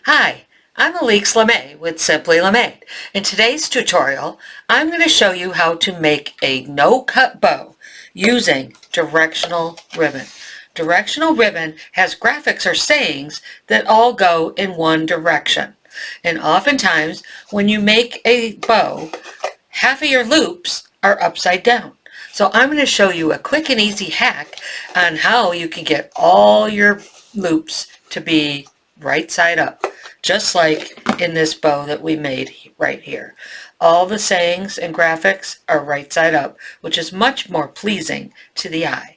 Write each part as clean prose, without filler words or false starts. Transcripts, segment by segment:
Hi, I'm Alix LeMay with Simply LeMay. In today's tutorial, I'm going to show you how to make a no-cut bow using directional ribbon. Directional ribbon has graphics or sayings that all go in one direction. And oftentimes, when you make a bow, half of your loops are upside down. So I'm going to show you a quick and easy hack on how you can get all your loops to be right side up, just like in this bow that we made right here. All the sayings and graphics are right side up, which is much more pleasing to the eye.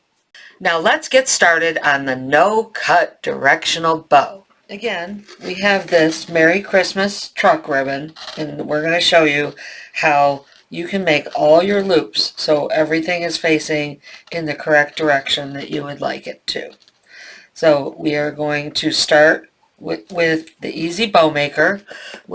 Now let's get started on the no-cut directional bow. Again, we have this Merry Christmas truck ribbon, and we're going to show you how you can make all your loops so everything is facing in the correct direction that you would like it to. So we are going to start with the Easy Bow Maker.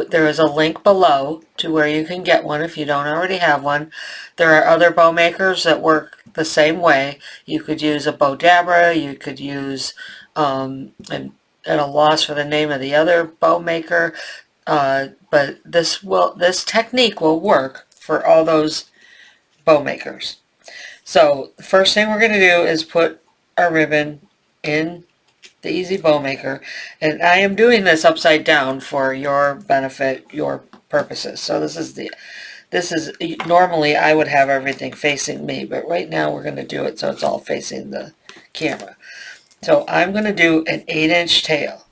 There is a link below to where you can get one if you don't already have one. There are other bow makers that work the same way. You could use a Bow Dabra, you could use, and at a loss for the name of the other bow maker, but this technique will work for all those bow makers. So the first thing we're going to do is put our ribbon in the Easy Bow Maker, and I am doing this upside down for your benefit, your purposes. So this is normally I would have everything facing me, but right now we're going to do it so it's all facing the camera. So I'm going to do an 8-inch tail,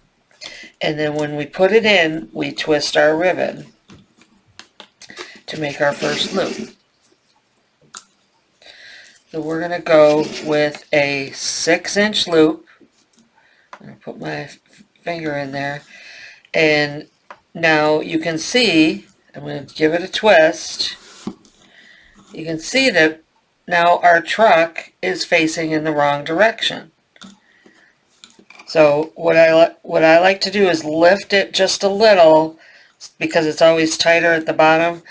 and then when we put it in, we twist our ribbon to make our first loop. So we're going to go with a 6-inch loop. I'm going to put my finger in there, and now you can see, I'm going to give it a twist. You can see that now our truck is facing in the wrong direction. So what I like to do is lift it just a little, because it's always tighter at the bottom,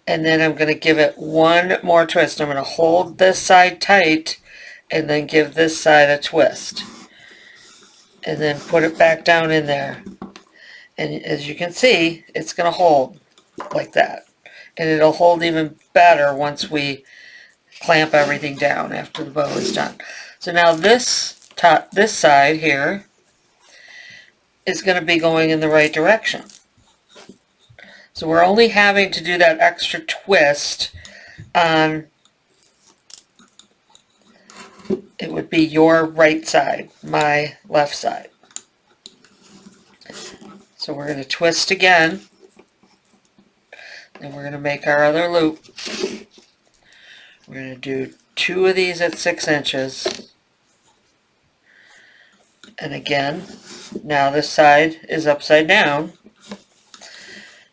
and then I'm going to give it one more twist. I'm going to hold this side tight and then give this side a twist, and then put it back down in there. And as you can see, it's going to hold like that. And it'll hold even better once we clamp everything down after the bow is done. So now this side here is going to be going in the right direction. So we're only having to do that extra twist on, it would be your right side, my left side. So we're going to twist again, and we're going to make our other loop. We're going to do 2 of these at 6 inches. And again, now this side is upside down.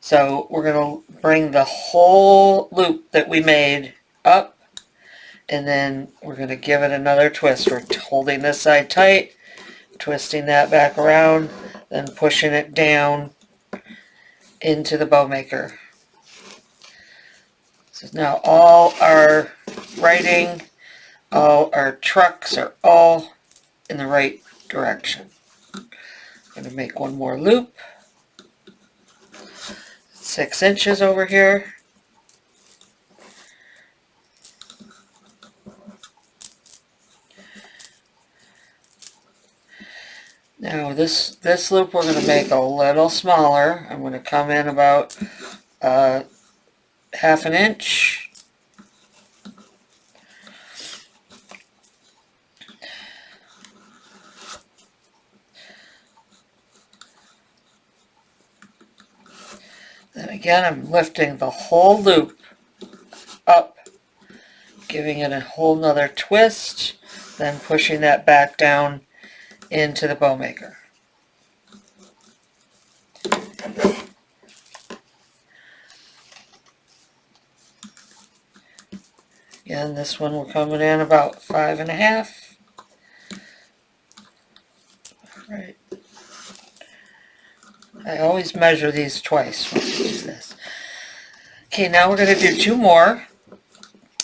So we're going to bring the whole loop that we made up, and then we're going to give it another twist. We're holding this side tight, twisting that back around, then pushing it down into the bow maker. So now all our writing, all our trucks are all in the right direction. I'm going to make one more loop. 6 inches over here. Now this loop we're going to make a little smaller. I'm going to come in about half an inch. Then again, I'm lifting the whole loop up, giving it a whole nother twist, then pushing that back down into the bow maker. Again, this one we're coming in about 5.5. Right. I always measure these twice when I do this. Okay, now we're going to do 2 more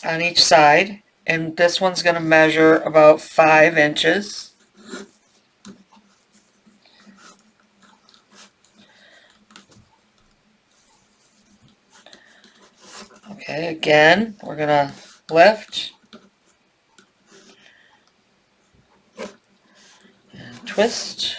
on each side, and this one's going to measure about 5 inches. Okay, again, we're going to lift and twist.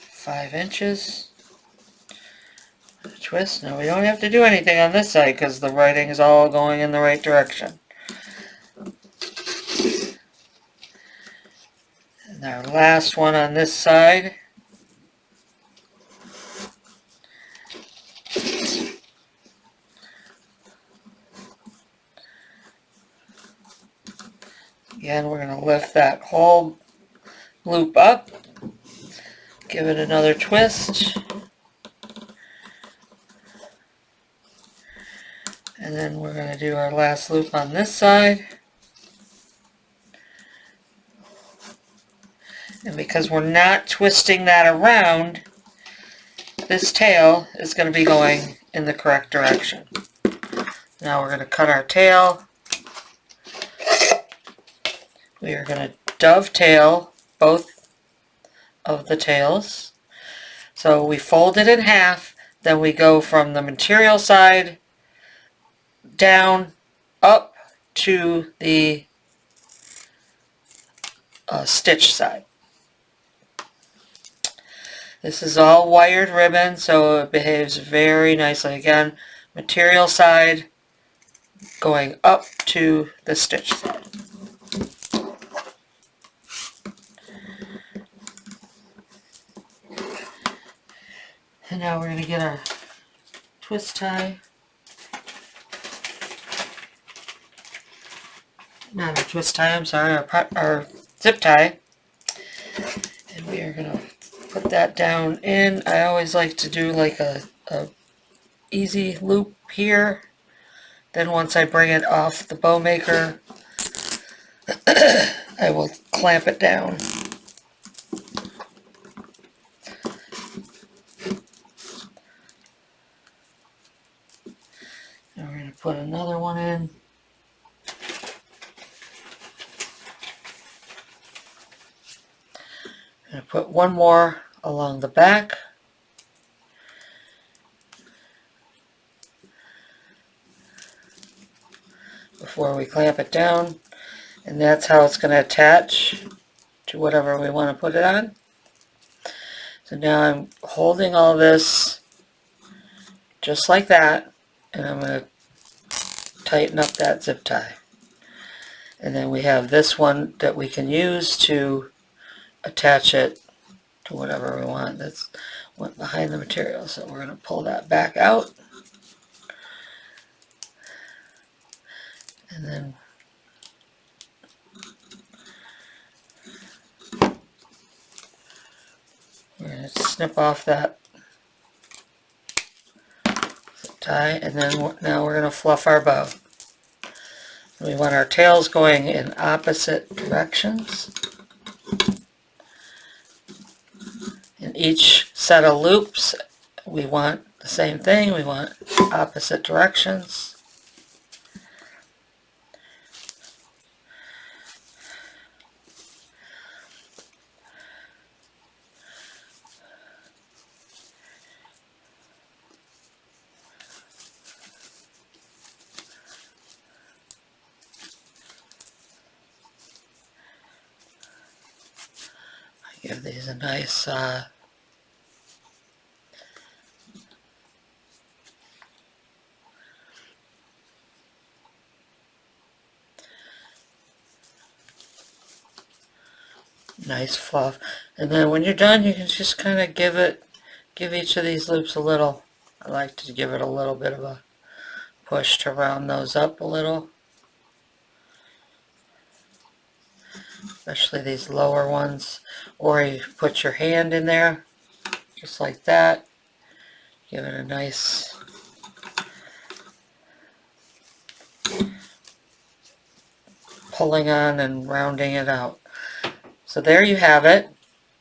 Five inches. Twist. Now we don't have to do anything on this side because the writing is all going in the right direction. And our last one on this side. Again, we're going to lift that whole loop up, give it another twist, and then we're going to do our last loop on this side. And because we're not twisting that around, this tail is going to be going in the correct direction. Now we're going to cut our tail. We are going to dovetail both of the tails. So we fold it in half, then we go from the material side down, up to the stitch side. This is all wired ribbon, so it behaves very nicely. Again, material side going up to the stitch side. And now we're going to get our twist tie. Not our twist tie, I'm sorry, our zip tie. And we are going to put that down in. I always like to do like a easy loop here. Then once I bring it off the bow maker, I will clamp it down. And we're going to put another one in. I'm going to put one more along the back. Before we clamp it down. And that's how it's going to attach to whatever we want to put it on. So now I'm holding all this just like that, and I'm going to tighten up that zip tie. And then we have this one that we can use to attach it to whatever we want. That's went behind the material, so we're going to pull that back out. And then we're going to snip off that zip tie, and then now we're going to fluff our bow. We want our tails going in opposite directions. In each set of loops, we want the same thing. We want opposite directions. Give these a nice nice fluff. And then when you're done, you can just kind of give each of these loops a little, I like to give it a little bit of a push to round those up a little. Especially these lower ones. Or you put your hand in there, just like that. Give it a nice pulling on and rounding it out. So there you have it.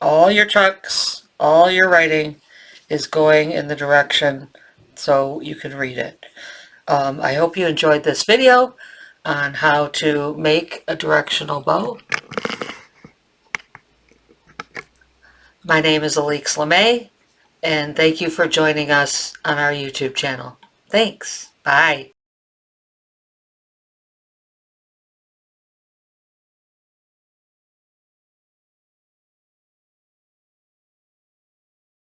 All your trucks, all your writing is going in the direction so you can read it. I hope you enjoyed this video on how to make a directional bow. My name is Alix LeMay, and thank you for joining us on our YouTube channel. Thanks. Bye.